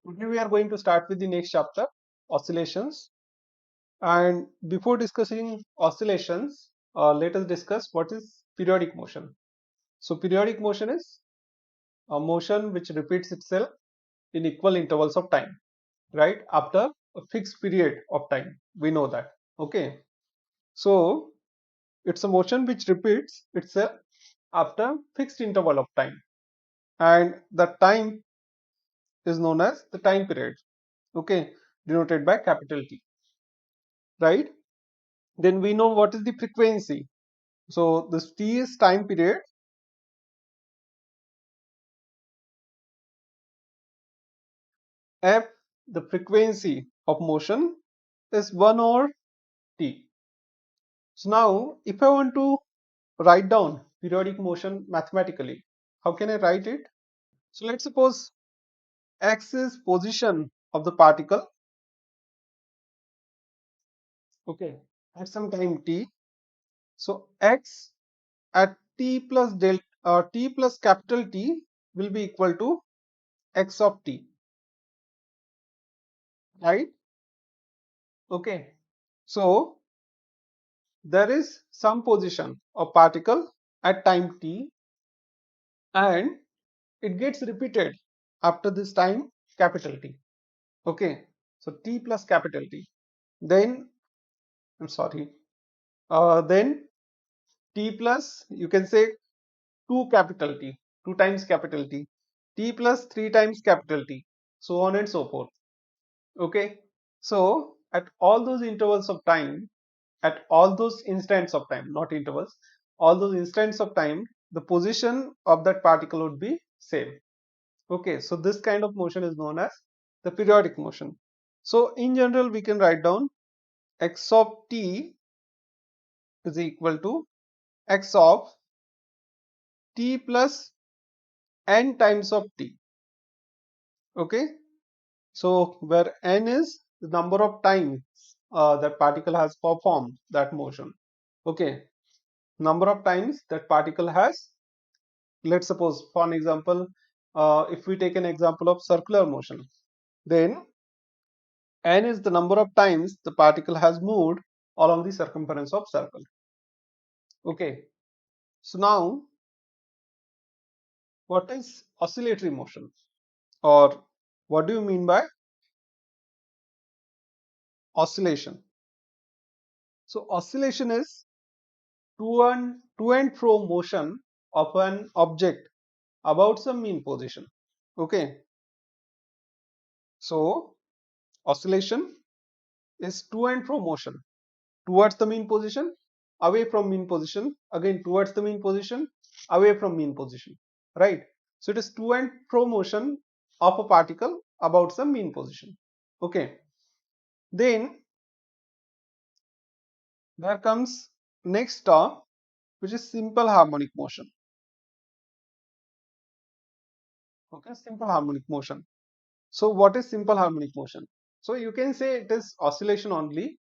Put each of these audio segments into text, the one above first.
Today we are going to start with the next chapter, oscillations. And before discussing oscillations, let us discuss what is periodic motion. So periodic motion is a motion which repeats itself in equal intervals of time, right? After a fixed period of time. We know that. Okay. So it's a motion which repeats itself after fixed interval of time. And the time is known as the time period. Okay. Denoted by capital T, right? Then we know what is the frequency. So this T is time period, F the frequency of motion is 1 over T. So now if I want to write down periodic motion mathematically, how can I write it? So let's suppose x is position of the particle, okay, at some time t. So x at t plus delta t plus capital T will be equal to x of t, right? Okay. So there is some position of particle at time t and it gets repeated after this time capital T. Okay, so t plus capital T. Then I'm sorry. Then t plus, you can say 2 capital T, 2 times capital T, t plus 3 times capital T, so on and so forth. Okay, so at all those intervals of time, at all those instants of time, not intervals, all those instants of time, the position of that particle would be same. Okay, so this kind of motion is known as the periodic motion. So in general, we can write down x of t is equal to x of t plus n times of t. Okay, so where n is the number of times that particle has performed that motion. Okay, number of times that particle has, let's suppose for an example, if we take an example of circular motion, then n is the number of times the particle has moved along the circumference of circle. Okay, so now what is oscillatory motion, or what do you mean by oscillation? So oscillation is to and fro motion of an object about some mean position. Okay, so oscillation is to and fro motion towards the mean position, away from mean position, again towards the mean position, away from mean position, right? So it is to and fro motion of a particle about some mean position. Okay, then there comes next term, which is simple harmonic motion. Okay, simple harmonic motion. So what is simple harmonic motion? So you can say it is oscillation only.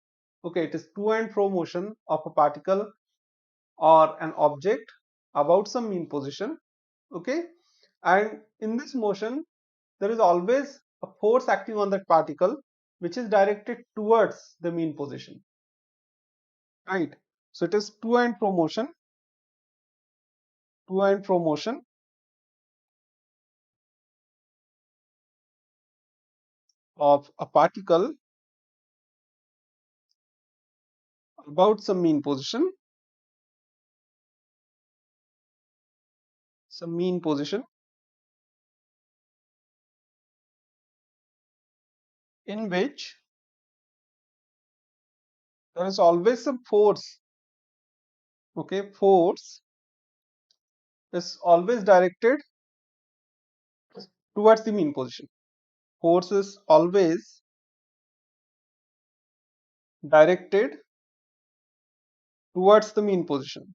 Okay, it is to and fro motion of a particle or an object about some mean position. Okay, and in this motion there is always a force acting on that particle which is directed towards the mean position, right? So it is to and fro motion of a particle about some mean position in which there is always some force. Okay, force is always directed towards the mean position. Force is always directed towards the mean position.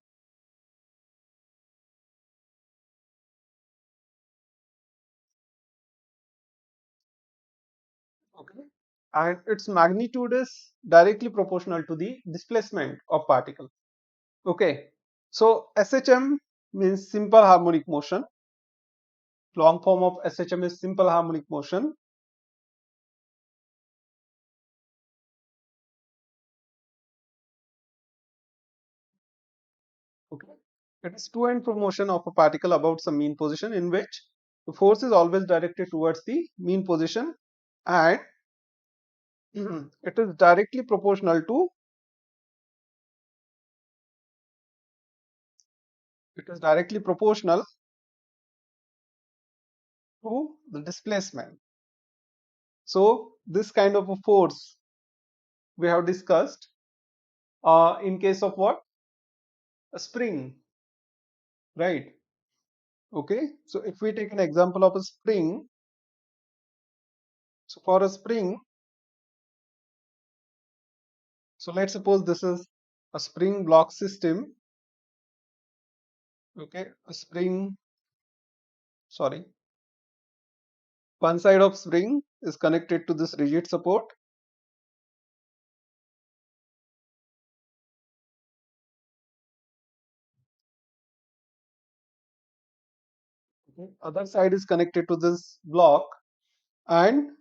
Okay, and its magnitude is directly proportional to the displacement of particle. Okay, so SHM means simple harmonic motion. Long form of SHM is simple harmonic motion. It is to and fro motion of a particle about some mean position in which the force is always directed towards the mean position, and it is directly proportional to it is directly proportional to the displacement. So this kind of a force we have discussed in case of what? A spring, right? Okay, so if we take an example of a spring, so for a spring, so let's suppose this is a spring block system. Okay, a spring, sorry, one side of spring is connected to this rigid support. Okay, other side is connected to this block, and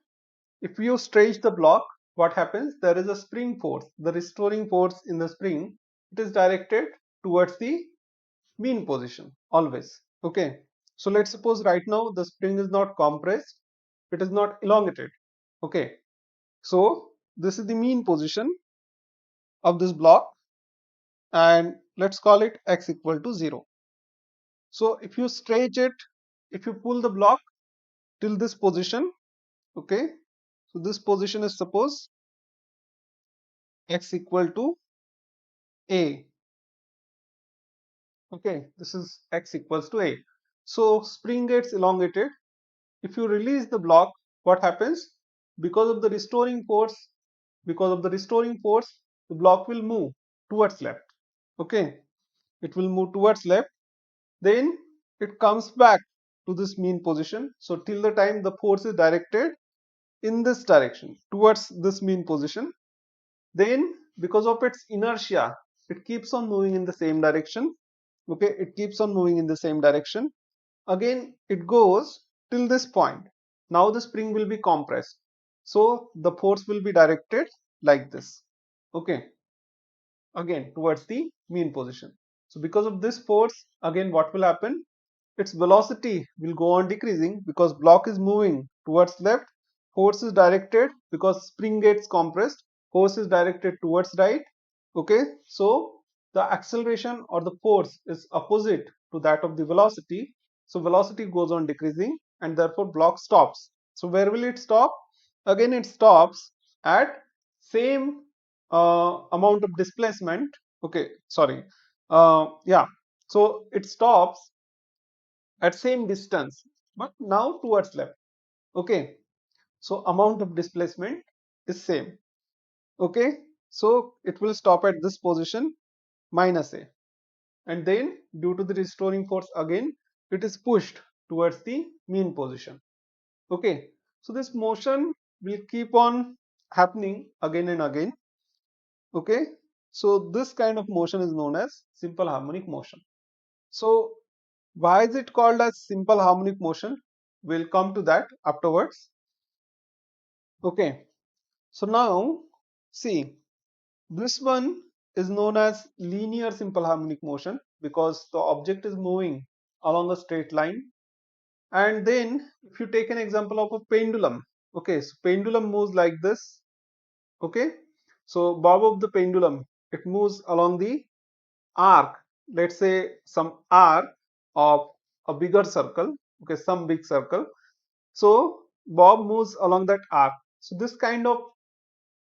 if you stretch the block, what happens? There is a spring force, the restoring force in the spring. It is directed towards the mean position always. Okay, so let's suppose right now the spring is not compressed, it is not elongated. Okay, so this is the mean position of this block, and let's call it x equal to 0. So if you stretch it, if you pull the block till this position, okay, so this position is suppose x equal to a. Okay, this is x equals to a. So spring gets elongated. If you release the block, what happens? Because of the restoring force, the block will move towards left. Okay, it will move towards left. Then it comes back to this mean position. So till the time the force is directed in this direction towards this mean position, then because of its inertia, it keeps on moving in the same direction. Okay, it keeps on moving in the same direction. Again it goes till this point. Now the spring will be compressed, so the force will be directed like this. Okay, again towards the mean position. So because of this force, again what will happen? Its velocity will go on decreasing because block is moving towards left. Force is directed because spring gets compressed. Force is directed towards right. Okay, so the acceleration or the force is opposite to that of the velocity. So velocity goes on decreasing and therefore block stops. So where will it stop? Again it stops at same amount of displacement. Okay, sorry. Yeah, so it stops at same distance but now towards left. Okay, so amount of displacement is same. Okay, so it will stop at this position minus a, and then due to the restoring force again it is pushed towards the mean position. Okay, so this motion will keep on happening again and again. Okay, so this kind of motion is known as simple harmonic motion. So why is it called as simple harmonic motion? We'll come to that afterwards. Okay, so now see, this one is known as linear simple harmonic motion because the object is moving along a straight line. And then if you take an example of a pendulum, okay, so pendulum moves like this. Okay, so bob of the pendulum, it moves along the arc, let's say some arc of a bigger circle. Okay, some big circle. So bob moves along that arc. So this kind of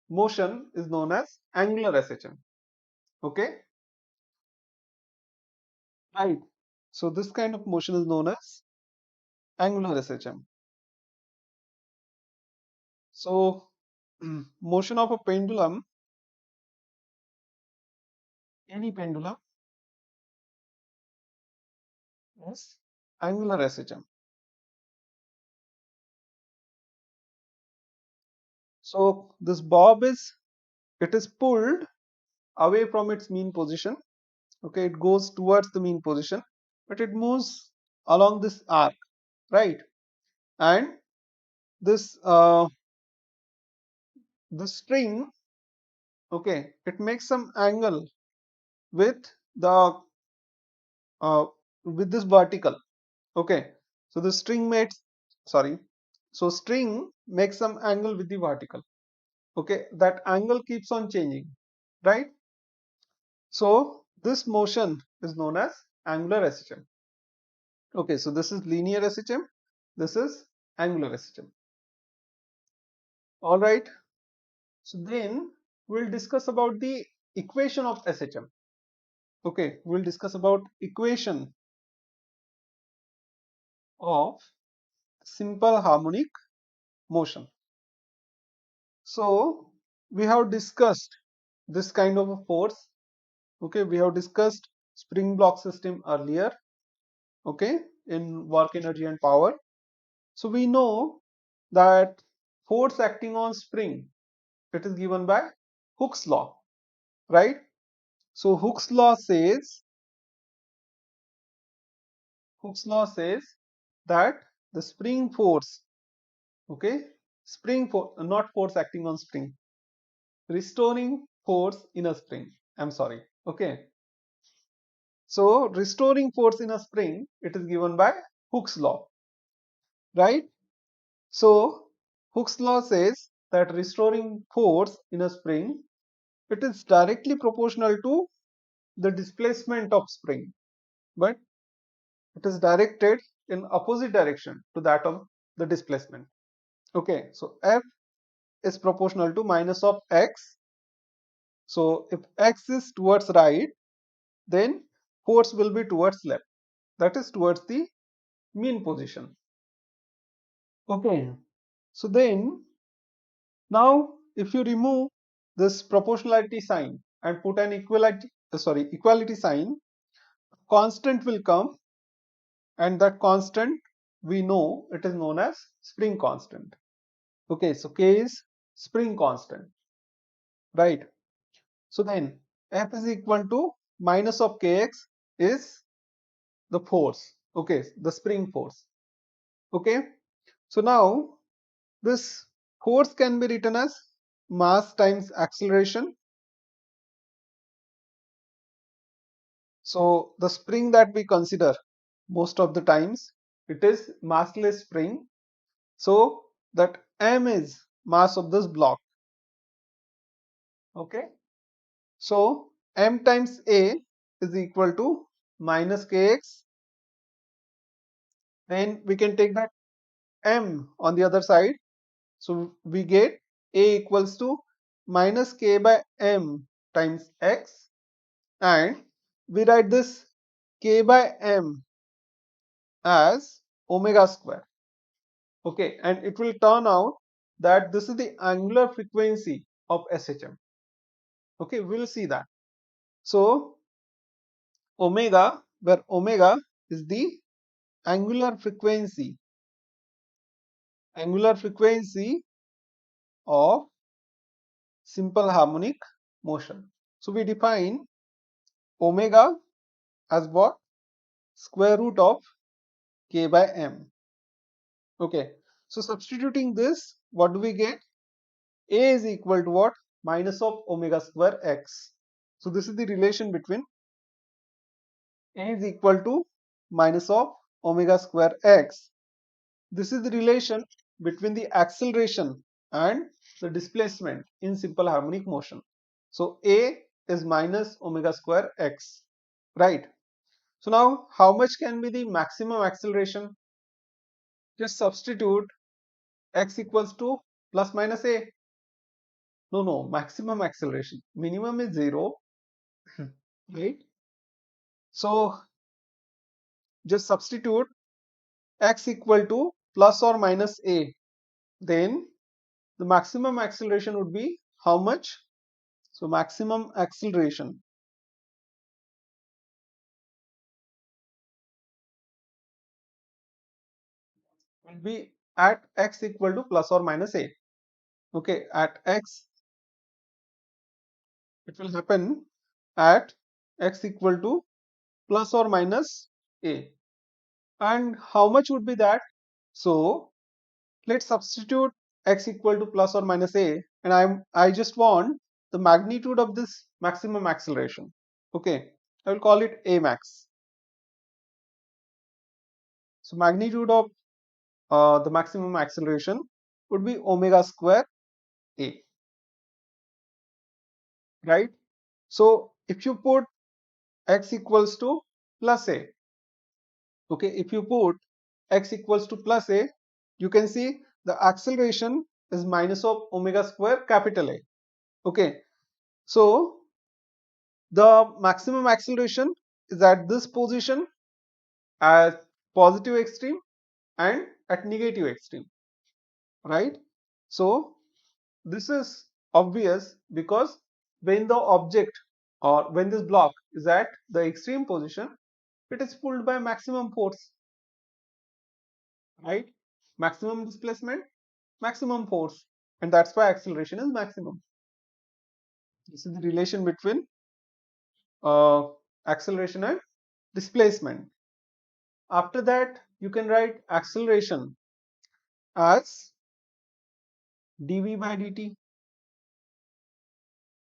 motion is known as angular SHM. Okay, right. So this kind of motion is known as angular SHM. So motion of a pendulum, any pendulum, is angular SHM. So this bob is, it is pulled away from its mean position. Okay, it goes towards the mean position, but it moves along this arc, right? And this the string, okay, it makes some angle with the uh, with this vertical. Okay, so the string makes, sorry, so string makes some angle with the vertical. Okay, that angle keeps on changing, right? So this motion is known as angular SHM. Okay, so this is linear SHM, this is angular SHM. All right, so then we'll discuss about the equation of SHM. Okay, we'll discuss about equation of simple harmonic motion. So we have discussed this kind of a force. Okay, we have discussed spring block system earlier. Okay, in work, energy and power. So we know that force acting on spring, it is given by Hooke's law, right? So Hooke's law says that the spring force, okay, spring force, not force acting on spring, restoring force in a spring. I'm sorry. Okay. So restoring force in a spring, it is given by Hooke's law, right? So Hooke's law says that restoring force in a spring, it is directly proportional to the displacement of spring, but it is directed in opposite direction to that of the displacement. Okay, so F is proportional to minus of x. So if x is towards right, then force will be towards left, that is towards the mean position. Okay, so then now if you remove this proportionality sign and put an equality sign, constant will come, and that constant we know it is known as spring constant. Okay, so K is spring constant, right? So then F is equal to minus of Kx is the force, okay, the spring force. Okay, so now this force can be written as mass times acceleration. So the spring that we consider most of the times, it is massless spring. So that m is mass of this block. Okay, so m times a is equal to minus kx. Then we can take that m on the other side. So we get a equals to minus k by m times x, and we write this k by m as omega square. Okay, and it will turn out that this is the angular frequency of SHM. Okay, we'll see that. So omega, where omega is the angular frequency of simple harmonic motion. So we define omega as what? Square root of k by m. Okay, so substituting this, what do we get? A is equal to what? Minus of omega square x. So this is the relation between A is equal to minus of omega square x. This is the relation between the acceleration and the displacement in simple harmonic motion. So A is minus omega square x, right? So now how much can be the maximum acceleration? Just substitute x equals to plus minus a. No, maximum acceleration. Minimum is 0, right? So just substitute x equal to plus or minus a. Then the maximum acceleration would be how much? So maximum acceleration will be at x equal to plus or minus a. Okay, at x, it will happen at x equal to plus or minus a. And how much would be that? So let's substitute x equal to plus or minus a, and I just want the magnitude of this maximum acceleration. Okay, I will call it a max. So magnitude of the maximum acceleration would be omega square a, right? So if you put x equals to plus a, okay, if you put x equals to plus a, you can see the acceleration is minus of omega square capital A. Okay, so the maximum acceleration is at this position at positive extreme and at negative extreme, right? So this is obvious because when the object or when this block is at the extreme position, it is pulled by maximum force, right? Maximum displacement, maximum force, and that's why acceleration is maximum. This is the relation between uh, acceleration and displacement. After that, you can write acceleration as dv by dt.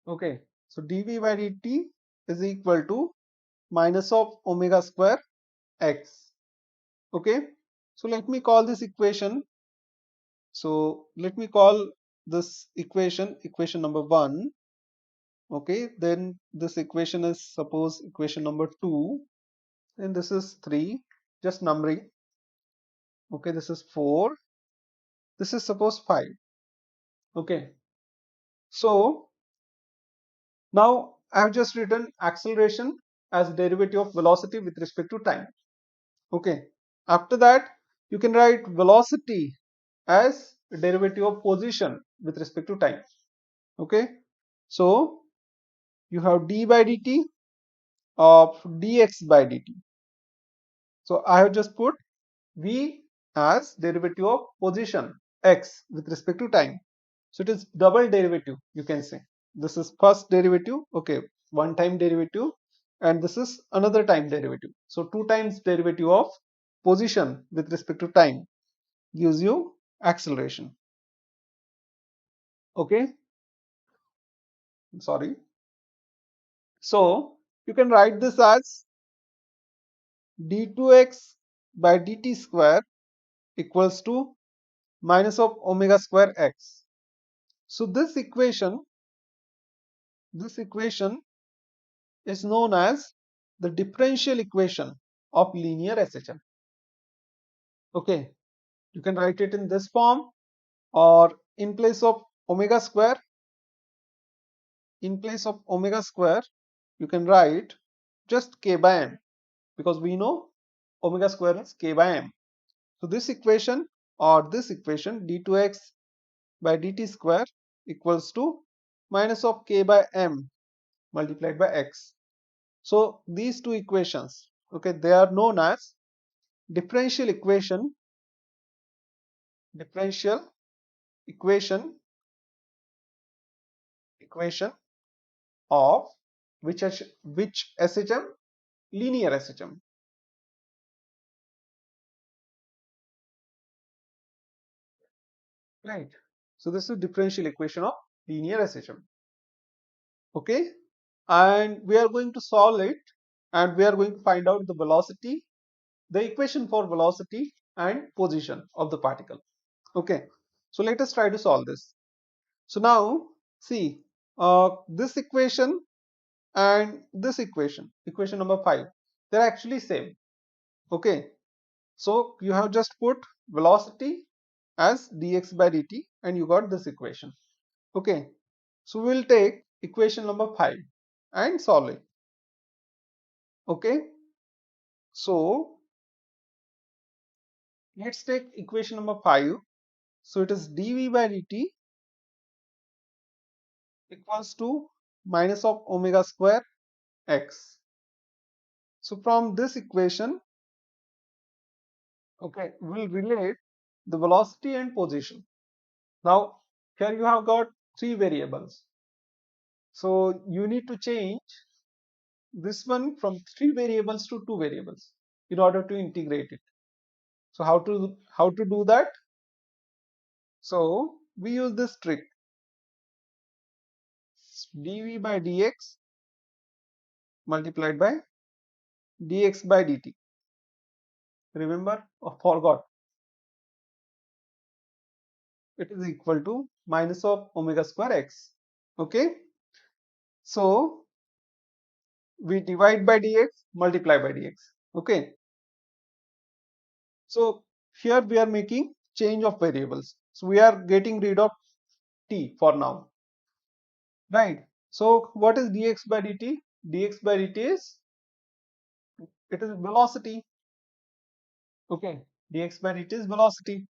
Okay, so dv by dt is equal to minus of omega square x. Okay, so let me call this equation. So let me call this equation number 1. Okay, then this equation is suppose equation number 2, and this is 3, just numbering. Okay, this is 4, this is suppose 5. Okay, so now I have just written acceleration as derivative of velocity with respect to time. Okay, after that you can write velocity as derivative of position with respect to time. Okay, so you have d by dt of dx by dt. So I have just put v as derivative of position x with respect to time. So it is double derivative, you can say. This is first derivative, okay, one time derivative, and this is another time derivative. So two times derivative of position with respect to time gives you acceleration. Okay, sorry. So you can write this as d2x by dt square equals to minus of omega square x. So this equation is known as the differential equation of linear SHM. Okay, you can write it in this form, or in place of omega square, you can write just k by m, because we know omega square is k by m. So this equation d2x by dt square equals to minus of k by m multiplied by x. So these two equations, okay, they are known as differential equation of which SHM? Linear SHM. Right. So this is differential equation of linear SHM. Okay. And we are going to solve it, and we are going to find out the velocity, the equation for velocity and position of the particle. Okay. So let us try to solve this. So now see, this equation and this equation number 5, they're actually same. Okay, so you have just put velocity as dx by dt and you got this equation. Okay, so we'll take equation number 5 and solve it. Okay, so let's take equation number 5. So it is dv by dt equals to minus of omega square x. So from this equation, okay, we'll relate the velocity and position. Now here you have got three variables, so you need to change this one from three variables to two variables in order to integrate it. So how to do that? So we use this trick, dv by dx multiplied by dx by dt. Remember or forgot? It is equal to minus of omega square x. Okay. So we divide by dx, multiply by dx. Okay. So here we are making change of variables. So we are getting rid of t for now. Right. So what is dx by dt? Dx by dt is, it is velocity. Okay. Dx by dt is velocity.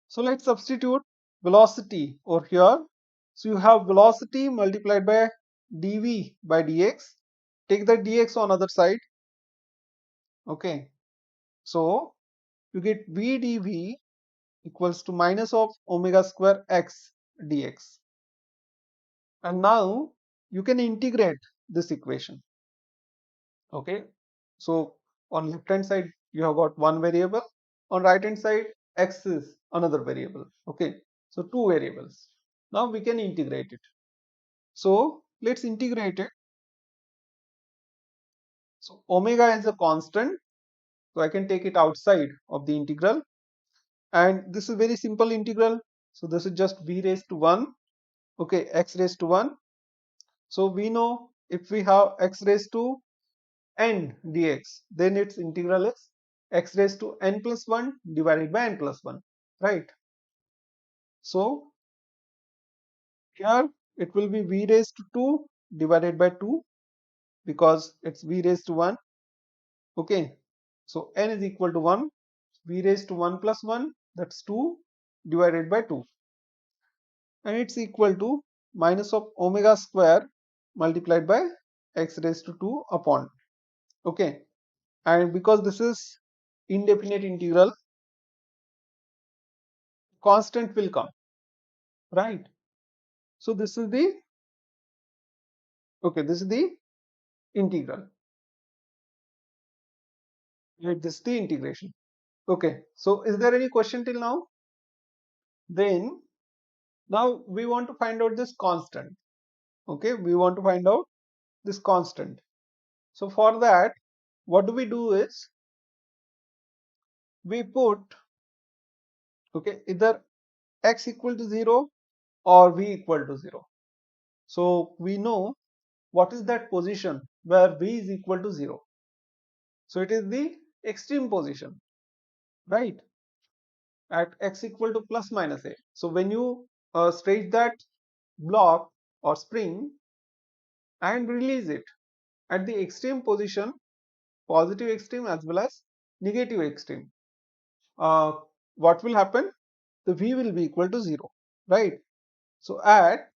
So let's substitute velocity over here. So you have velocity multiplied by dv by dx. Take the dx on other side. Okay. So you get v dv equals to minus of omega square x dx. And now you can integrate this equation. Okay. So on left hand side you have got one variable. On right hand side x is another variable. Okay. So two variables. Now we can integrate it. So let's integrate it. So omega is a constant, so I can take it outside of the integral, and this is very simple integral. So this is just v raised to 1, okay, x raised to 1. So we know if we have x raised to n dx, then its integral is x raised to n plus 1 divided by n plus 1, right? So here it will be v raised to 2 divided by 2 because it's v raised to 1. Okay, so n is equal to 1, v raised to 1 plus 1, that's 2 divided by 2, and it's equal to minus of omega square multiplied by x raised to 2 upon. Okay, and because this is indefinite integral, constant will come, right? So this is the, okay, this is the integral, right? This is the integration. Okay, so is there any question till now? Then now we want to find out this constant. Okay, we want to find out this constant. So for that, what do we do is we put, okay, either x equal to 0 or v equal to 0. So we know what is that position where v is equal to 0. So it is the extreme position, right? At x equal to plus minus a. So when you stretch that block or spring and release it at the extreme position, positive extreme as well as negative extreme, uh, what will happen? The v will be equal to 0, right? So at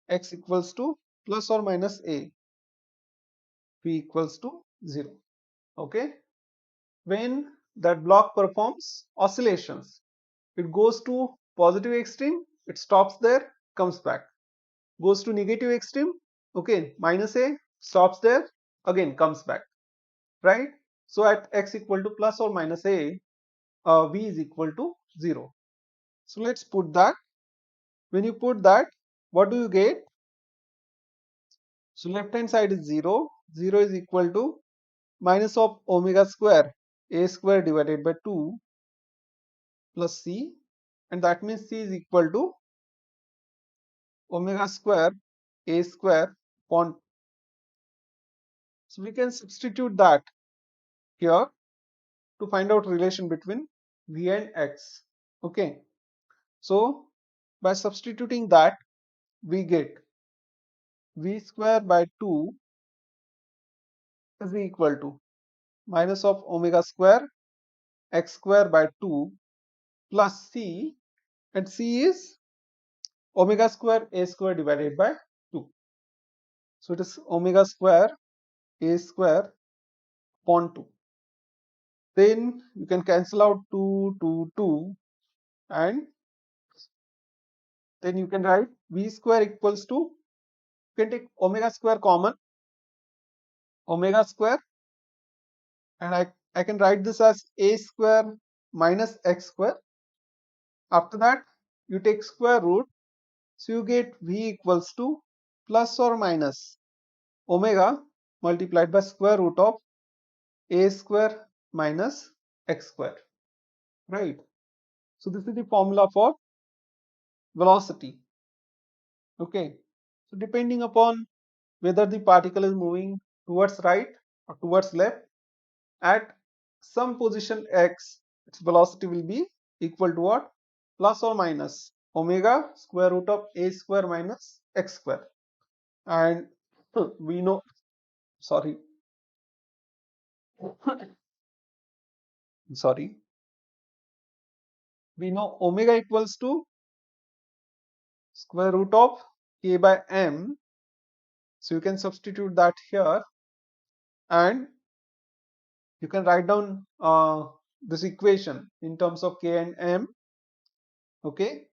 x equals to plus or minus a, v equals to 0. Okay, when that block performs oscillations, it goes to positive extreme, it stops there, comes back, goes to negative extreme, okay, minus a, stops there, again comes back, right? So at x equal to plus or minus a, v is equal to 0. So let's put that. When you put that, what do you get? So left hand side is 0, 0 is equal to minus of omega square a square divided by 2 plus c, and that means c is equal to omega square a square upon. So we can substitute that here to find out relation between v and x. Okay, so by substituting that, we get v square by 2 is equal to minus of omega square x square by 2 plus c, and c is omega square a square divided by 2. So it is omega square a square upon 2. Then you can cancel out 2, 2, 2, and then you can write v square equals to, you can take omega square common, omega square, and I can write this as a square minus x square. After that, you take square root, so you get v equals to plus or minus omega multiplied by square root of a square minus x square, right? So this is the formula for velocity. Okay, so depending upon whether the particle is moving towards right or towards left, at some position x, its velocity will be equal to what? Plus or minus omega square root of a square minus x square. And we know, sorry, sorry, we know omega equals to square root of k by m. So you can substitute that here, and you can write down this equation in terms of k and m. Okay,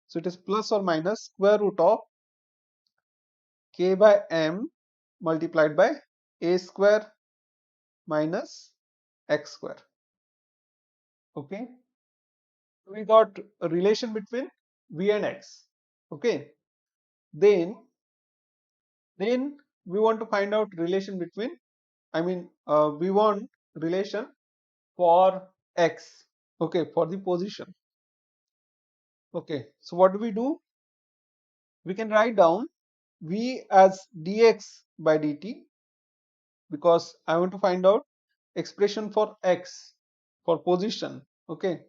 so it is plus or minus square root of k by m multiplied by a square minus x square. Okay, we got a relation between v and x. Okay, then we want to find out relation between, we want relation for x. Okay, for the position. Okay, so what do? We can write down v as dx by dt, because I want to find out expression for x, for position, okay,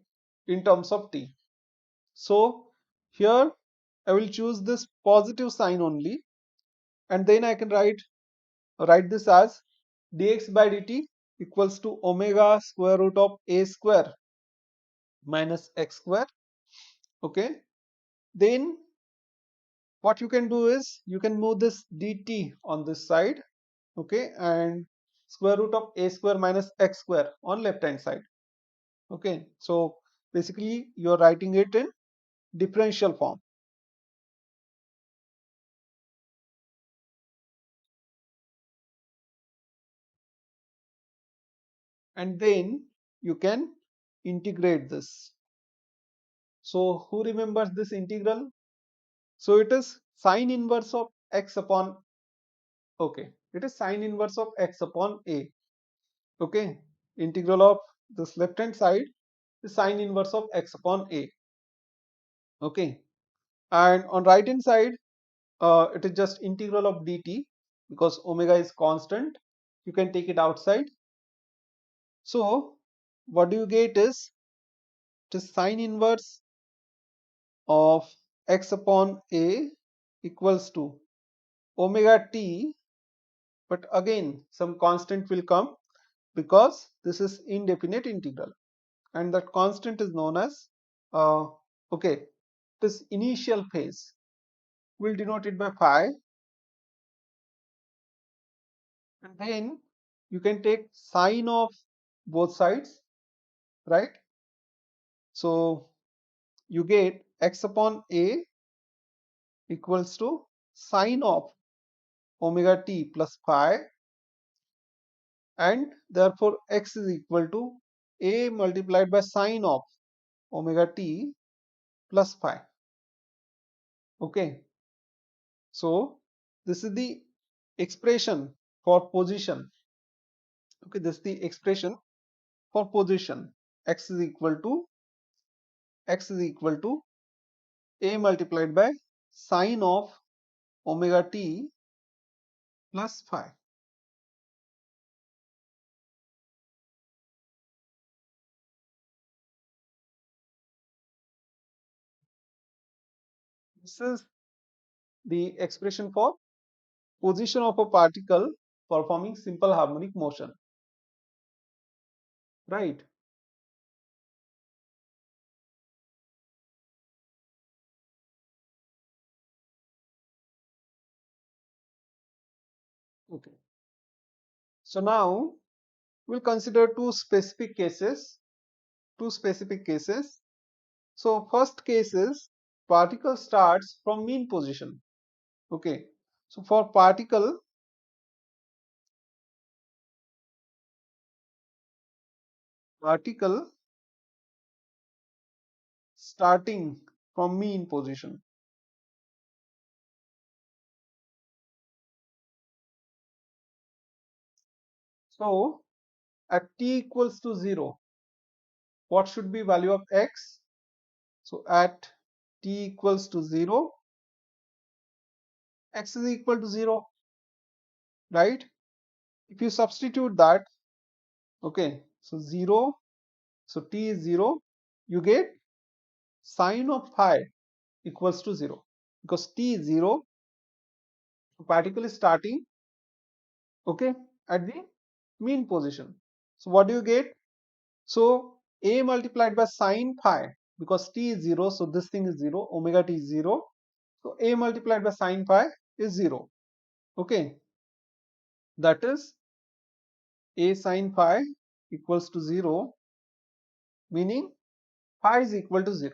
in terms of t. So here I will choose this positive sign only, and then I can write this as dx by dt equals to omega square root of a square minus x square. Okay, then what you can do is you can move this dt on this side, okay, and square root of a square minus x square on left hand side. Okay, so basically you're writing it in differential form, and then you can integrate this. So who remembers this integral? So it is sine inverse of x upon, okay, it is sine inverse of x upon a. Okay, integral of this left hand side is sine inverse of x upon a. Okay, and on right hand side it is just integral of dt, because omega is constant, you can take it outside. So what do you get is, it is sine inverse of x upon a equals to omega t, but again some constant will come, because this is indefinite integral, and that constant is known as okay, this initial phase, we'll denote it by phi, and then you can take sine of both sides, right? So you get x upon a equals to sine of omega t plus phi, and therefore x is equal to a multiplied by sine of omega t plus phi. Okay, so this is the expression for position. Okay, this is the expression for position. x is equal to a multiplied by sine of omega t plus phi. This is the expression for position of a particle performing simple harmonic motion, right? Okay, so now we'll consider two specific cases. So first case is particle starts from mean position. Okay, so for particle starting from mean position. So at t equals to 0, what should be value of x? So at t equals to 0, x is equal to 0, right? If you substitute that, okay, so 0, so t is 0, you get sine of phi equals to 0, because t is 0, particle is starting, okay, at the mean position. So what do you get? So a multiplied by sine phi, because t is 0, so this thing is 0, omega t is 0, so a multiplied by sine phi is 0, okay, that is a sine phi equals to 0, meaning phi is equal to 0.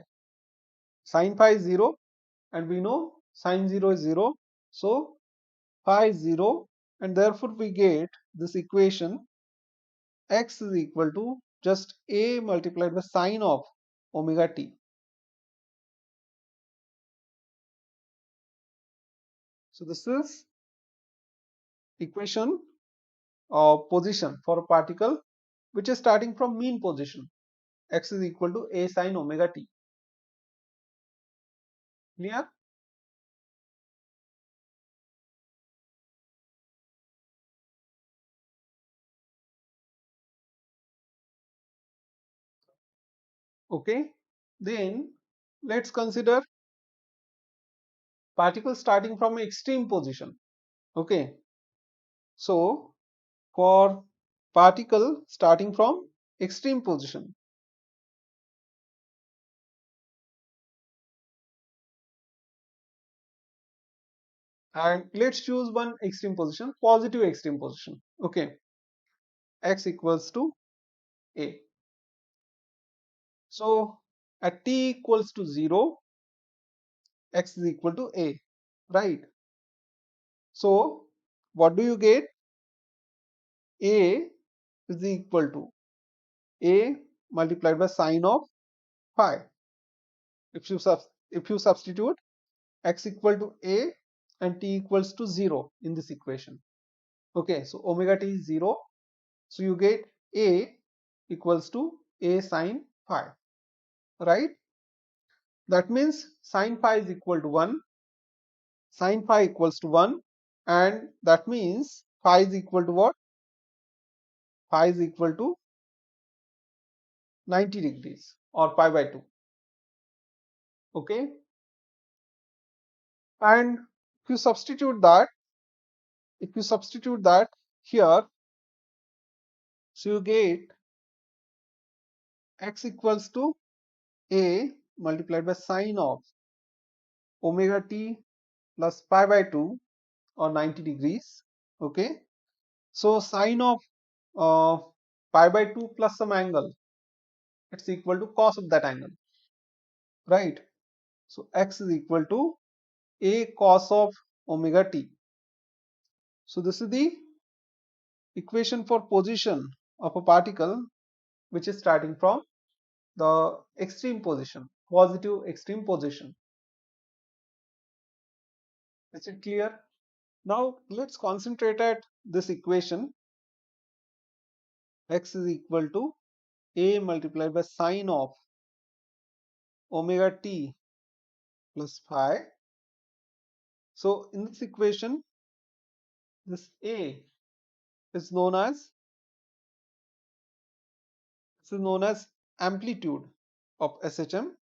Sine phi is 0 and we know sine 0 is 0, so phi is 0, and therefore we get this equation x is equal to just a multiplied by sine of omega t. So this is equation of position for a particle which is starting from mean position. X is equal to a sine omega t. Clear? Okay. Then let's consider particle starting from extreme position. Okay. So for particle starting from extreme position, and let's choose one extreme position, positive extreme position. Okay, x equals to a. So at t equals to 0, x is equal to a, right? So what do you get? A is equal to a multiplied by sine of phi. If you substitute x equal to a and t equals to 0 in this equation, okay, so omega t is 0, so you get a equals to a sine phi, right? That means sine phi is equal to 1, sine phi equals to 1, and that means phi is equal to what? Phi is equal to 90 degrees or pi by 2, okay? And if you substitute that, here, so you get x equals to a multiplied by sine of omega t plus pi by 2 or 90 degrees, okay? So sine of uh, pi by 2 plus some angle, it's equal to cos of that angle, right? So x is equal to a cos of omega t. So this is the equation for position of a particle which is starting from the extreme position, positive extreme position. Is it clear? Now let's concentrate at this equation. X is equal to a multiplied by sine of omega t plus phi. So in this equation, this a is known as amplitude of SHM.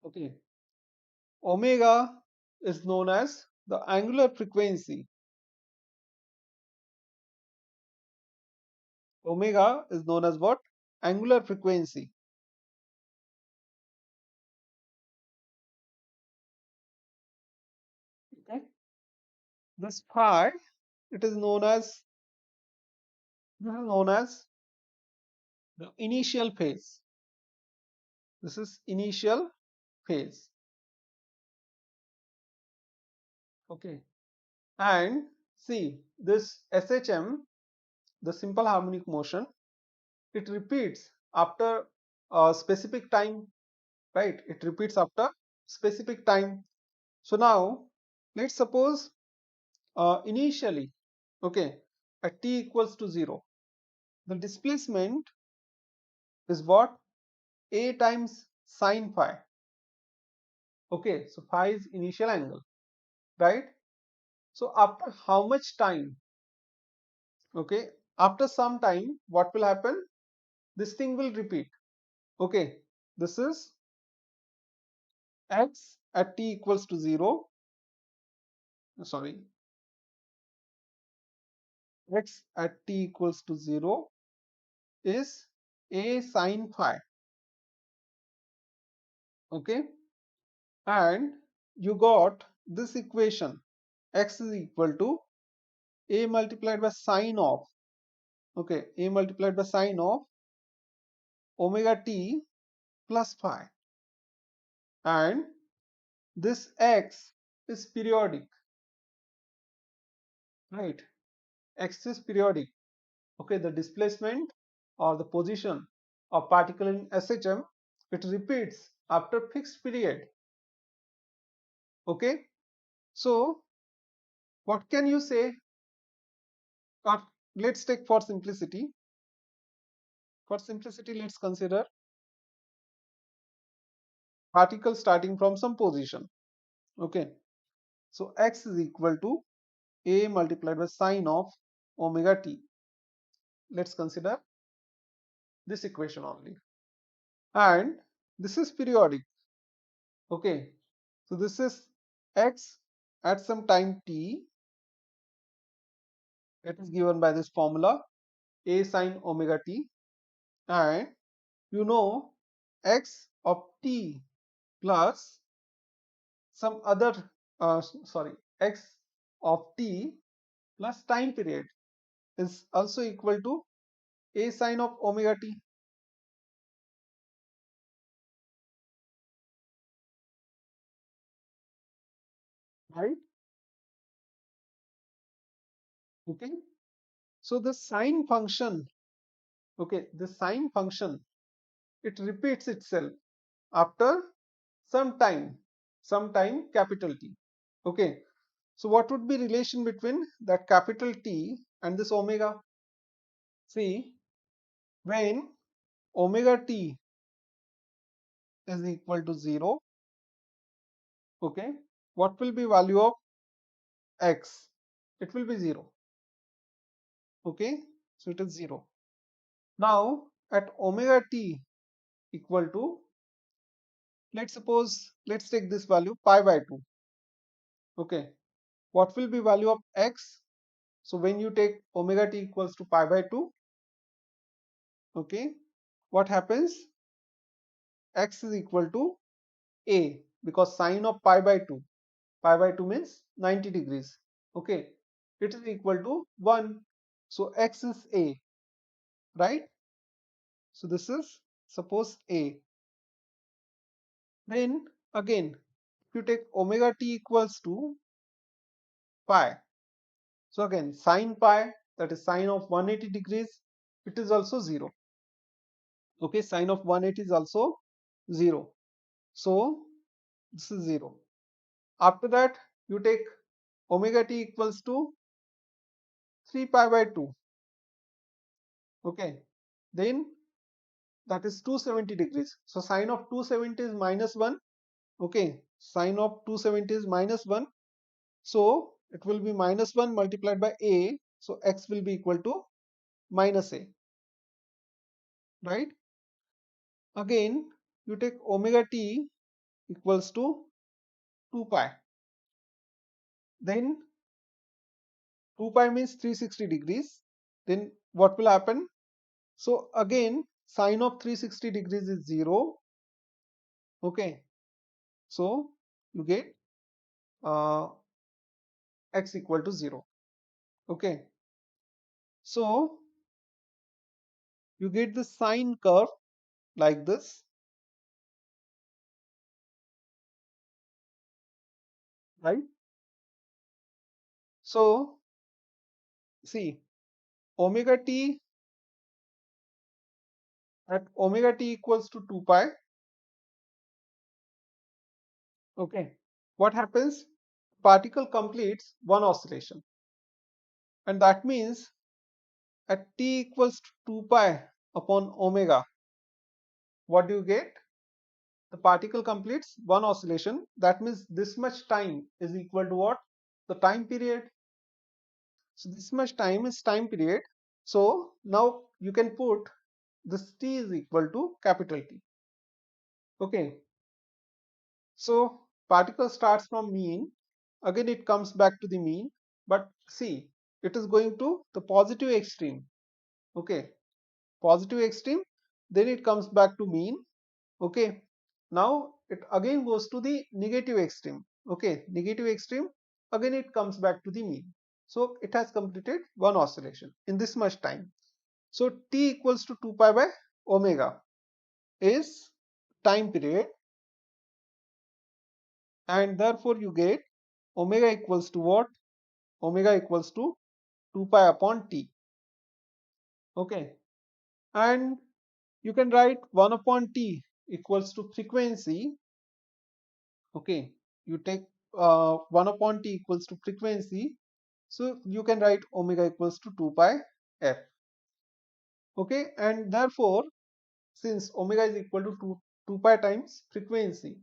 Okay, omega is known as the angular frequency. Omega is known as what? Angular frequency. Okay. This phi, it is known as the initial phase. This is initial phase. Okay. And see, this SHM, the simple harmonic motion, it repeats after a specific time, right? It repeats after specific time. So now let's suppose initially, okay, at t equals to 0, the displacement is what? A times sine phi. Okay, so phi is initial angle, right? So after how much time? Okay, after some time, what will happen? This thing will repeat. Okay, this is x at t equals to 0. Sorry, x at t equals to 0 is a sine phi. Okay, and you got this equation, x is equal to a multiplied by sine of, okay, a multiplied by sine of omega t plus phi, and this x is periodic, right? X is periodic. Okay, the displacement or the position of particle in SHM, it repeats after fixed period. Okay, so what can you say? Let's take for simplicity. For simplicity, let's consider particle starting from some position. Okay, so x is equal to a multiplied by sine of omega t. Let's consider this equation only. And this is periodic. Okay, so this is x at some time t, that is given by this formula a sine omega t, and you know x of t plus some other sorry, x of t plus time period is also equal to a sine of omega t, right? Okay, so the sine function, okay, the sine function, it repeats itself after some time capital T. Okay, so what would be relation between that capital T and this omega? See, when omega t is equal to 0, okay, what will be value of x? It will be 0. Okay, so it is 0. Now at omega t equal to, let's take this value pi by 2. Okay, what will be value of x? So when you take omega t equals to pi by 2, okay, what happens? X is equal to a, because sine of pi by 2 means 90 degrees. Okay, it is equal to 1. So x is a, right? So this is suppose a. Then again, if you take omega t equals to pi, so again sine pi, that is sine of 180 degrees, it is also 0. Okay, sine of 180 is also 0. So this is 0. After that, you take omega t equals to 3 pi by 2. Okay, then that is 270 degrees. So sine of 270 is minus 1. Okay, sine of 270 is minus 1. So it will be minus 1 multiplied by a. So x will be equal to minus a, right? Again, you take omega t equals to 2 pi. Then 2 pi means 360 degrees. Then what will happen? So again, sine of 360 degrees is 0. Okay, so you get uh, x equal to 0. Okay, so you get the sine curve like this, right? So see, omega t at omega t equals to 2 pi. Okay, what happens? particle completes one oscillation, and that means at t equals to 2 pi upon omega, what do you get? The particle completes one oscillation. That means this much time is equal to what? The time period. So this much time is time period. So now you can put this t is equal to capital T. Okay. So particle starts from mean. Again it comes back to the mean. But see, it is going to the positive extreme. Okay. Positive extreme. Then it comes back to mean. Okay. Now it again goes to the negative extreme. Okay. Negative extreme. Again it comes back to the mean. So it has completed one oscillation in this much time. So t equals to 2 pi by omega is time period, and therefore you get omega equals to what? Omega equals to 2 pi upon t. Okay. And you can write 1 upon t equals to frequency. Okay. You take 1 upon t equals to frequency. So you can write omega equals to 2 pi f. Okay. And therefore, since omega is equal to 2 pi times frequency,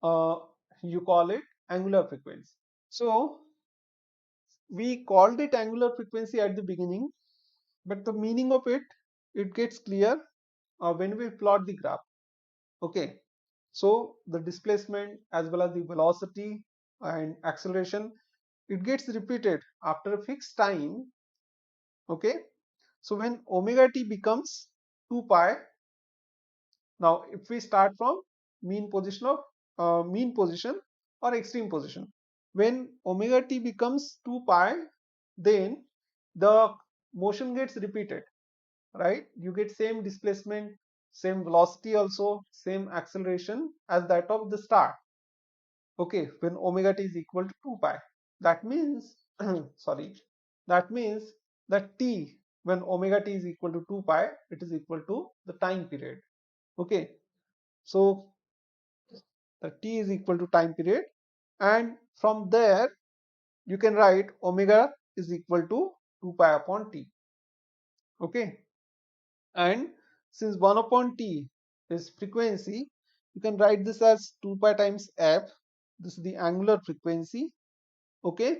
uh, you call it angular frequency. So we called it angular frequency at the beginning, but the meaning of it gets clear when we plot the graph. Okay, so the displacement as well as the velocity and acceleration, it gets repeated after a fixed time. Okay, so when omega t becomes 2 pi, now if we start from mean position of mean position or extreme position, when omega t becomes 2 pi, then the motion gets repeated, right? You get same displacement, same velocity, also same acceleration as that of the start. Okay, when omega t is equal to 2 pi, that means sorry, that means that t, when omega t is equal to 2 pi, it is equal to the time period. Okay, so the t is equal to time period, and from there you can write omega is equal to 2 pi upon t. Okay, and since 1 upon t is frequency, you can write this as 2 pi times f. This is the angular frequency. Okay,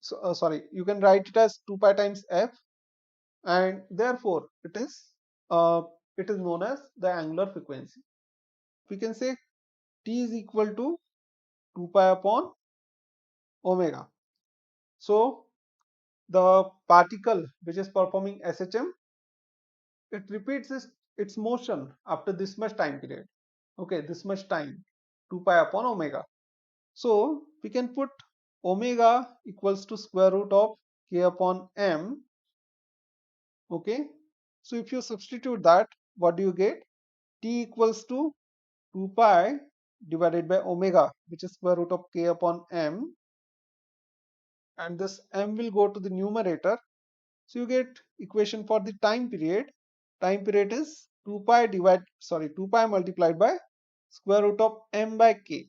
so sorry, you can write it as 2 pi times f, and therefore uh, it is known as the angular frequency. We can say t is equal to 2 pi upon omega. So the particle which is performing SHM, it repeats its motion after this much time period. Okay, this much time, 2 pi upon omega. So we can put omega equals to square root of k upon m. Okay, so if you substitute that, what do you get? T equals to 2 pi divided by omega, which is square root of k upon m, and this m will go to the numerator. So you get equation for the time period. Time period is 2 pi 2 pi multiplied by square root of m by k.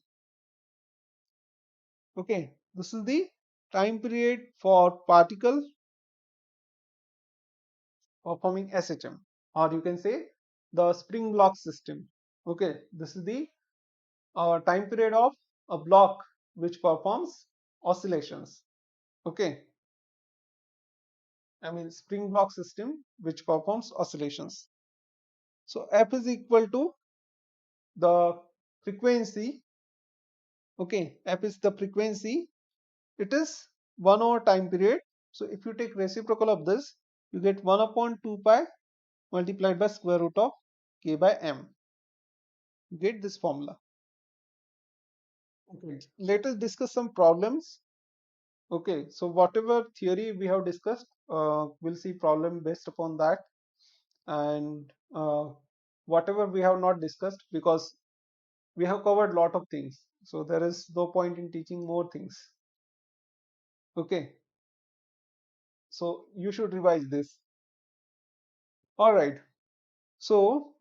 Okay, this is the time period for particle performing SHM, or you can say the spring block system. Okay, this is the time period of a block which performs oscillations. Okay, I mean spring block system which performs oscillations. So f is equal to the frequency. Okay, f is the frequency. It is 1 over time period. So if you take reciprocal of this, you get 1 upon 2 pi multiplied by square root of k by m. You get this formula. Okay, let us discuss some problems. Okay, so whatever theory we have discussed, we'll see problem based upon that, and whatever we have not discussed, because we have covered lot of things, so there is no point in teaching more things. Okay, so you should revise this. All right, so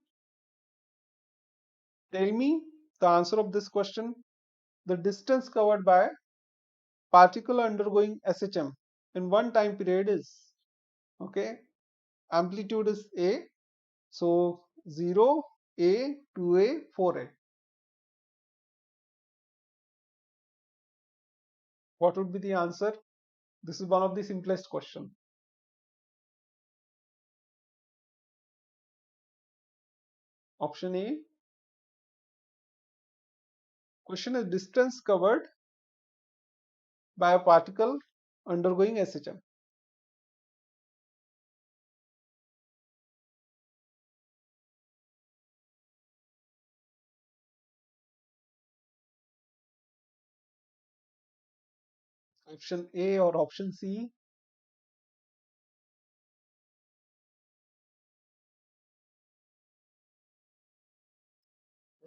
tell me the answer of this question. The distance covered by particle undergoing SHM in one time period is? Okay, amplitude is A, so 0, A, 2A, 4A. What would be the answer? This is one of the simplest question. Option A. Question is distance covered by a particle undergoing SHM. Option A or option C?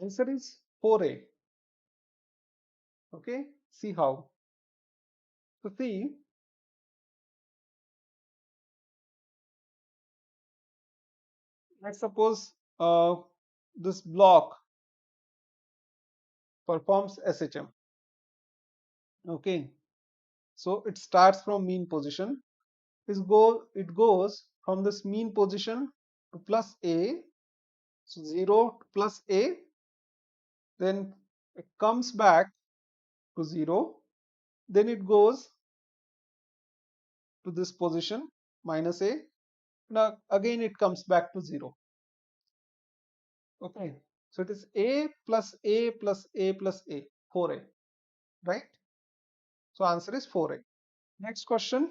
Answer is 4A. Okay, see how. So see, let's suppose this block performs SHM. Okay, so it starts from mean position. It goes from this mean position to plus A, so 0 to plus A, then it comes back to 0, then it goes to this position minus A, now again it comes back to 0. Okay, so it is A plus A plus A plus A, 4A, right? So answer is 4A. Next question,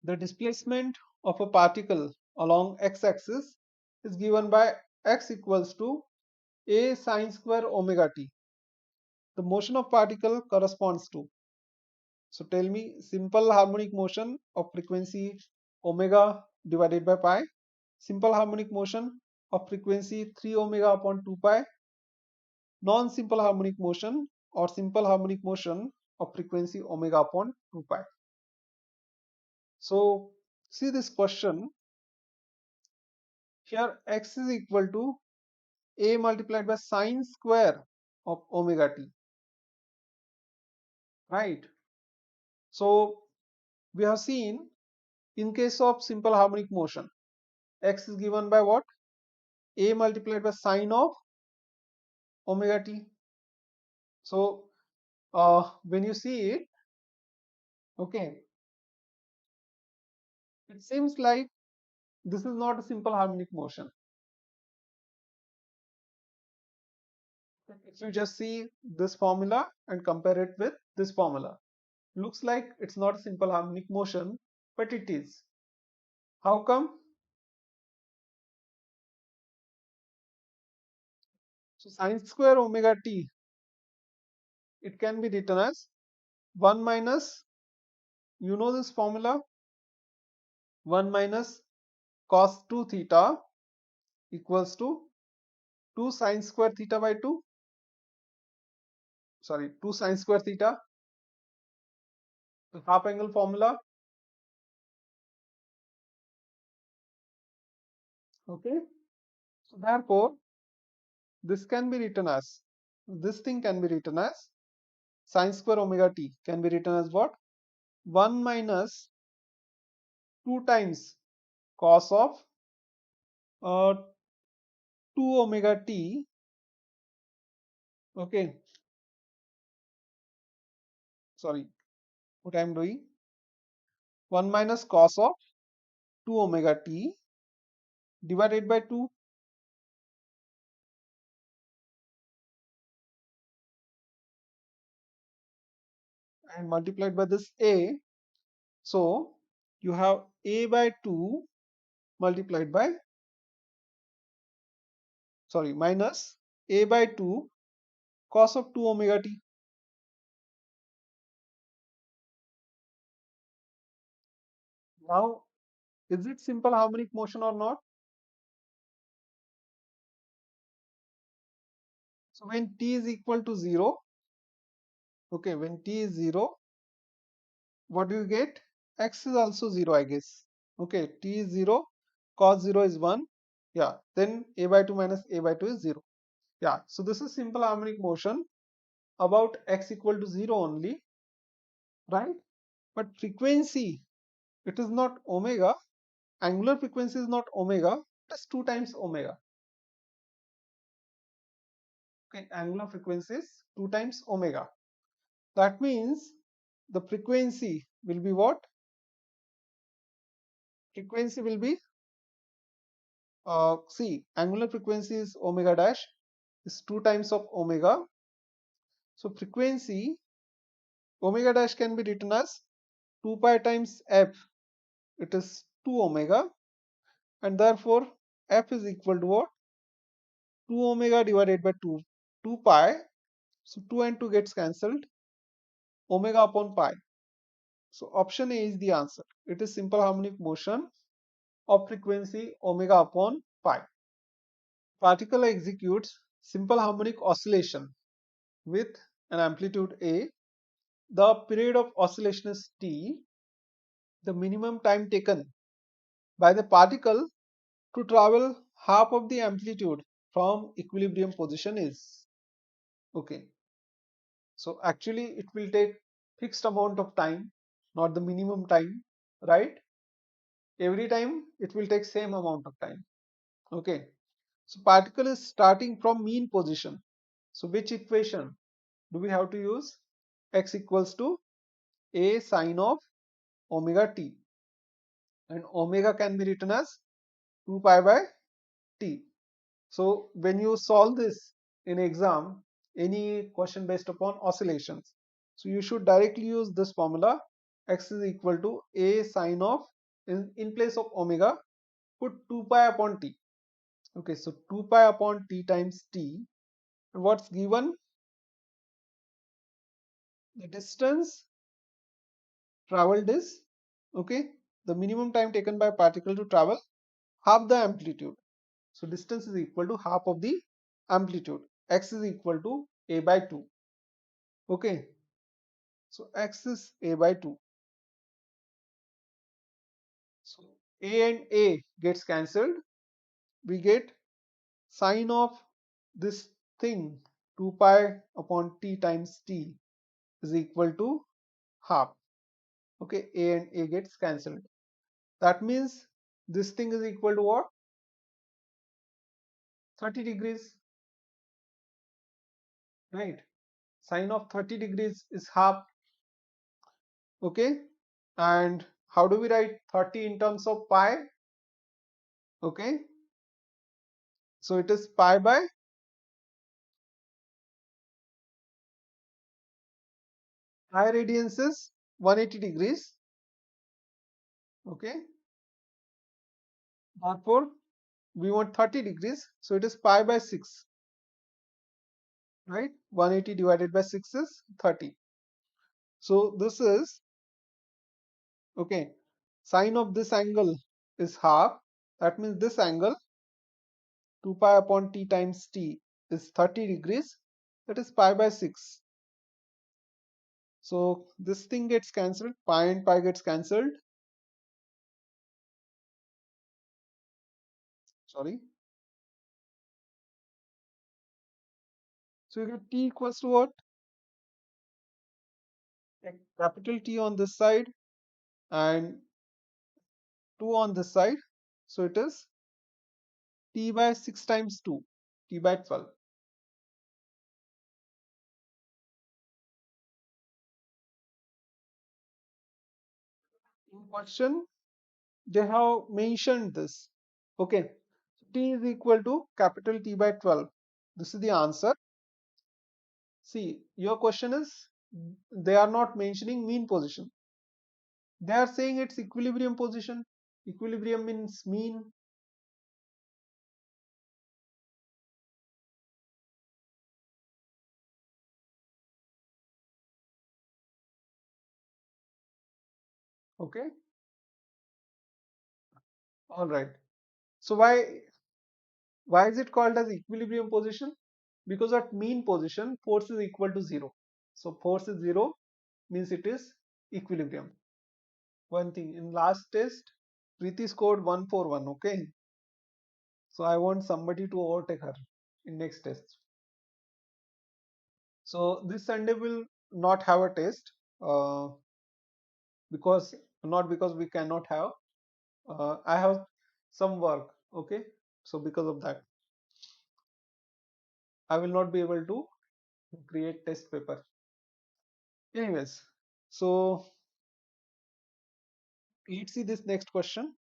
the displacement of a particle along x-axis is given by x equals to A sine square omega t. The motion of particle corresponds to. So tell me simple harmonic motion of frequency omega divided by pi, simple harmonic motion of frequency 3 omega upon 2 pi, non-simple harmonic motion or simple harmonic motion of frequency omega upon 2 pi. So see this question, here x is equal to A multiplied by sine square of omega t, right? So we have seen in case of simple harmonic motion, x is given by what? A multiplied by sine of omega t. So when you see it, okay, it seems like this is not a simple harmonic motion. If you just see this formula and compare it with this formula, looks like it's not a simple harmonic motion, but it is. How come? So sine square omega t, it can be written as 1 minus, you know this formula, 1 minus cos 2 theta equals to 2 sine square theta by 2, sorry, 2 sine square theta, the half angle formula. Okay, so therefore this can be written as, this thing can be written as sine square omega t can be written as what? 1 minus 2 times cos of 2 omega t. Okay, sorry, what I am doing, 1 minus cos of 2 omega t divided by 2, and multiplied by this a. So you have a by 2 multiplied by, sorry, minus a by 2 cos of 2 omega t. Now, is it simple harmonic motion or not? So when t is equal to 0, okay, when t is 0, what do you get? X is also 0, I guess. Okay, t is 0, cos 0 is 1. Yeah, then a by 2 minus a by 2 is 0. Yeah, so this is simple harmonic motion about x equal to 0 only. right? But frequency, it is not omega. Angular frequency is not omega, it is 2 times omega. Okay, angular frequency is 2 times omega. That means the frequency will be what? Frequency will be, see, angular frequency is omega dash, is 2 times of omega. So frequency omega dash can be written as 2 pi times f, it is 2 omega, and therefore f is equal to what? 2 omega divided by 2 pi. So 2 and 2 gets cancelled, omega upon pi. So option A is the answer. It is simple harmonic motion of frequency omega upon pi. Particle executes simple harmonic oscillation with an amplitude A. The period of oscillation is T. The minimum time taken by the particle to travel half of the amplitude from equilibrium position is, okay. So actually it will take fixed amount of time, not the minimum time, right? Every time it will take same amount of time, okay. So particle is starting from mean position. So which equation do we have to use? X equals to a sine of omega t, and omega can be written as 2 pi by t. So when you solve this in exam, any question based upon oscillations, so you should directly use this formula. X is equal to a sine of, in place of omega put 2 pi upon t. Okay, so 2 pi upon t times t, and what's given? The distance traveled is, okay, the minimum time taken by particle to travel half the amplitude. So distance is equal to half of the amplitude. X is equal to a by 2. Okay, so x is a by 2. So a and a gets cancelled. We get sine of this thing 2 pi upon t times t is equal to half. Okay, a and a gets cancelled. That means this thing is equal to what? 30 degrees, right? Sine of 30 degrees is half. Okay, and how do we write 30 in terms of pi? Okay, so it is pi by, pi radians is 180 degrees. Okay, therefore we want 30 degrees, so it is pi by 6, right? 180 divided by 6 is 30. So this is, okay, sine of this angle is half. That means this angle 2 pi upon t times t is 30 degrees. That is pi by 6. So this thing gets cancelled, pi and pi gets cancelled. Sorry. So you get t equals to what? A capital T on this side and 2 on this side. So it is t by 6 times 2, t by 12. In question, they have mentioned this. Okay, t is equal to capital T by 12. This is the answer. See, your question is, they are not mentioning mean position. They are saying it's equilibrium position. Equilibrium means mean. Okay, all right. So why is it called as equilibrium position? Because at mean position force is equal to 0. So force is 0 means it is equilibrium. One thing, in last test Preeti scored 141. Okay, so I want somebody to overtake her in next test. So this Sunday will not have a test. because not because we cannot have. I have some work. Okay, so because of that, I will not be able to create test paper. Anyways, so let's see this next question.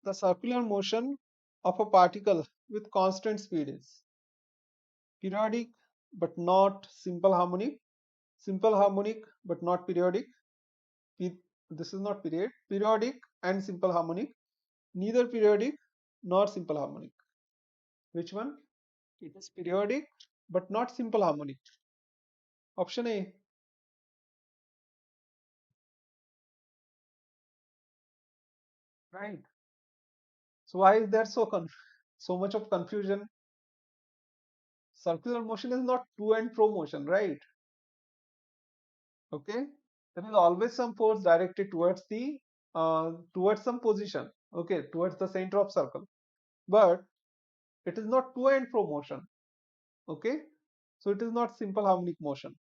The circular motion of a particle with constant speed is periodic but not simple harmonic but not periodic. This is not periodic and simple harmonic, neither periodic nor simple harmonic. Which one? It is periodic but not simple harmonic. Option A. Right. So why is there so much of confusion? Circular motion is not to and fro motion, right? Okay. There is always some force directed towards some position. Okay, towards the center of circle. But it is not to and fro motion. Okay. So it is not simple harmonic motion.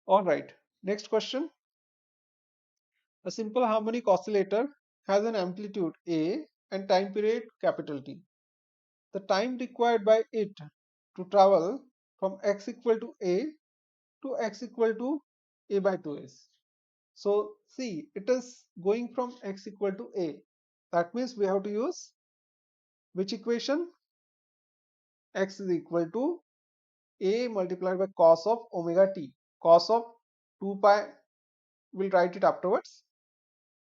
All right. Next question. A simple harmonic oscillator has an amplitude A and time period capital T. The time required by it to travel from x equal to A to x equal to A by 2 is. So see, it is going from x equal to A. That means we have to use which equation? X is equal to A multiplied by cos of omega t. Cos of 2 pi, we'll write it afterwards,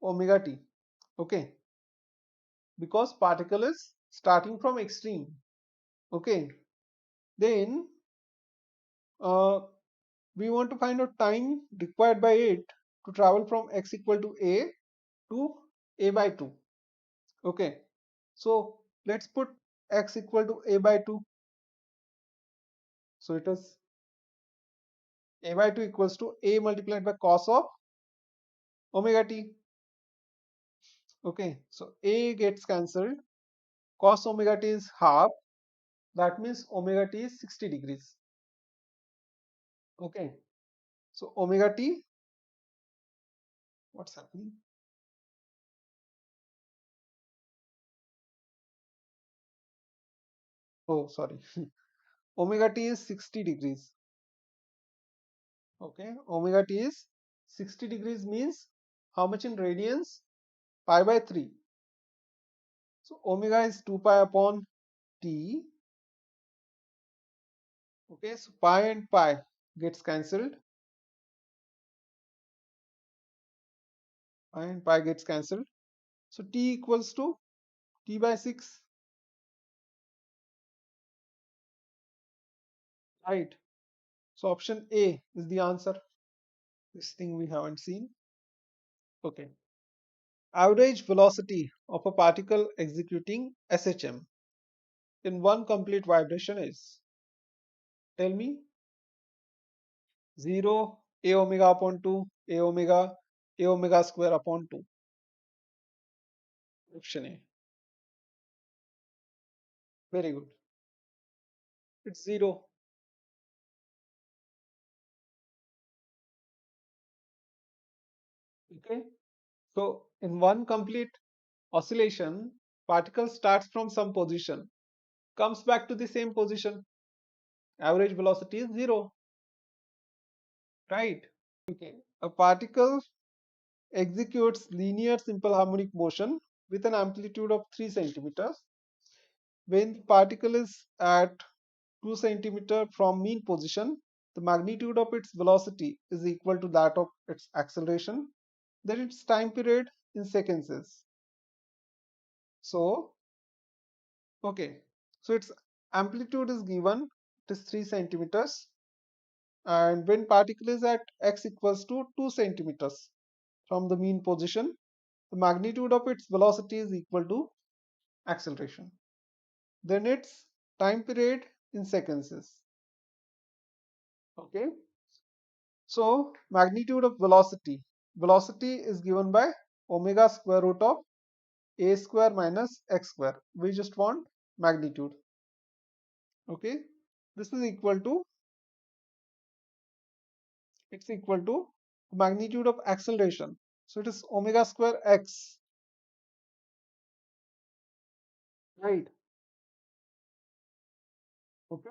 omega t. Okay, because particle is starting from extreme. Okay, then uh, we want to find out time required by it to travel from x equal to A to A by 2. Okay, so let's put x equal to A by 2. So it is A by 2 equals to A multiplied by cos of omega t. Okay, so A gets cancelled. Cos omega t is half. That means omega t is 60 degrees. Okay, so omega t, what's happening? Oh, sorry. Omega t is 60 degrees. Okay, omega t is 60 degrees means how much in radians? Pi by 3. So omega is 2 pi upon t. Okay, so pi and pi gets cancelled. Pi and pi gets cancelled. So t equals to t by 6. Right. So option A is the answer. This thing we haven't seen. Okay. Average velocity of a particle executing SHM in one complete vibration is, tell me, 0, a omega upon 2, a omega square upon 2. Option A. Very good. It's 0. Okay. So in one complete oscillation, particle starts from some position, comes back to the same position. Average velocity is 0. Right. Okay. A particle executes linear simple harmonic motion with an amplitude of 3 centimeters. When the particle is at 2 centimeter from mean position, the magnitude of its velocity is equal to that of its acceleration. Then its time period in seconds is. So, okay. So its amplitude is given, it is 3 centimeters. And when particle is at x equals to 2 centimeters from the mean position, the magnitude of its velocity is equal to acceleration. Then its time period in seconds is. Okay. So magnitude of velocity. Velocity is given by omega square root of a square minus x square. We just want magnitude. Okay. This is equal to, it's equal to magnitude of acceleration. So it is omega square x, right? Okay.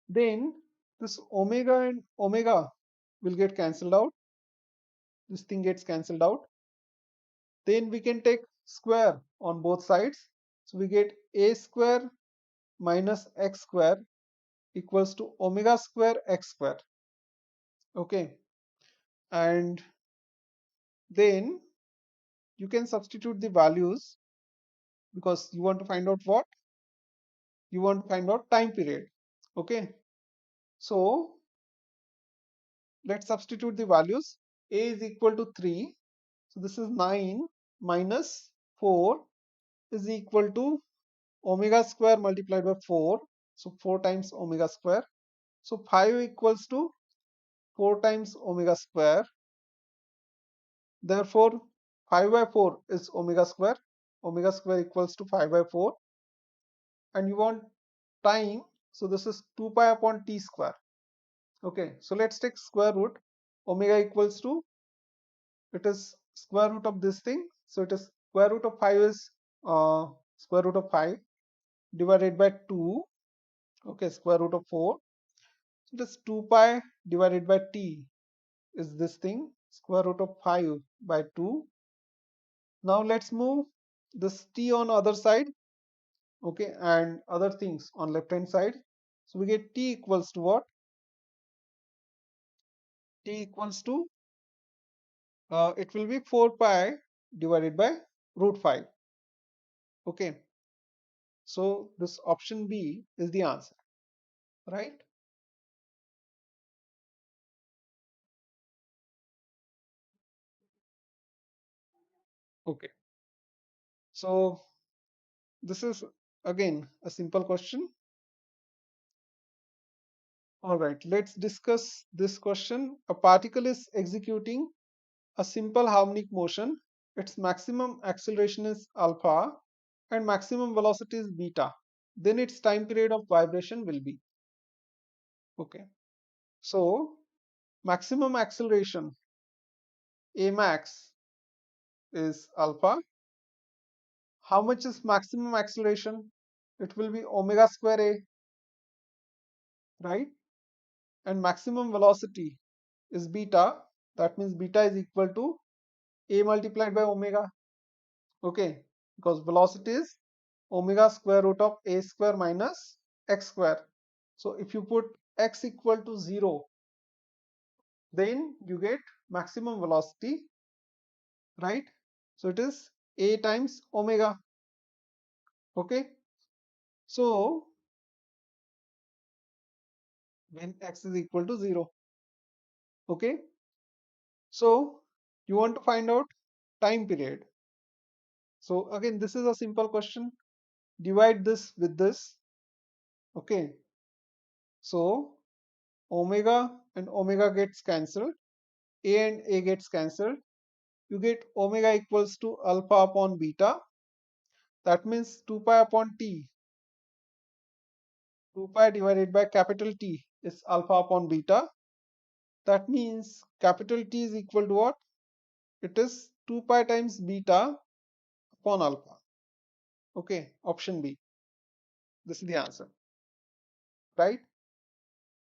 Then this omega and omega will get cancelled out. This thing gets cancelled out. Then we can take square on both sides. So we get a square minus x square equals to omega square x square. Okay. And then you can substitute the values because you want to find out what? You want to find out time period. Okay. So let's substitute the values. A is equal to 3. So this is 9 minus 4 is equal to omega square multiplied by 4. So 4 times omega square. So 5 equals to 4 times omega square. Therefore, 5 by 4 is omega square. Omega square equals to 5 by 4. And you want time. So this is 2 pi upon t square. Okay, so let's take square root. Omega equals to, it is square root of this thing. So it is square root of 5 is square root of 5 divided by 2. Okay, square root of 4. So it is 2 pi divided by t is this thing, square root of 5 by 2. Now let's move this t on other side. Okay, and other things on left hand side. So we get t equals to what? T equals to, it will be 4 pi divided by root 5. Okay, so this option B is the answer, right? Okay, so this is again a simple question. All right, let's discuss this question. A particle is executing a simple harmonic motion. Its maximum acceleration is alpha and maximum velocity is beta. Then its time period of vibration will be. Okay, so maximum acceleration A max is alpha. How much is maximum acceleration? It will be omega square A, right? And maximum velocity is beta. That means beta is equal to A multiplied by omega. Okay, because velocity is omega square root of A square minus x square. So if you put x equal to 0, then you get maximum velocity, right? So it is A times omega. Okay, so when x is equal to 0. Okay, so you want to find out time period. So again, this is a simple question. Divide this with this. Okay, so omega and omega gets cancelled. A and A gets cancelled. You get omega equals to alpha upon beta. That means 2 pi upon t. 2 pi divided by capital T is alpha upon beta. That means capital T is equal to what? It is 2 pi times beta upon alpha. Okay, option B. This is the answer, right?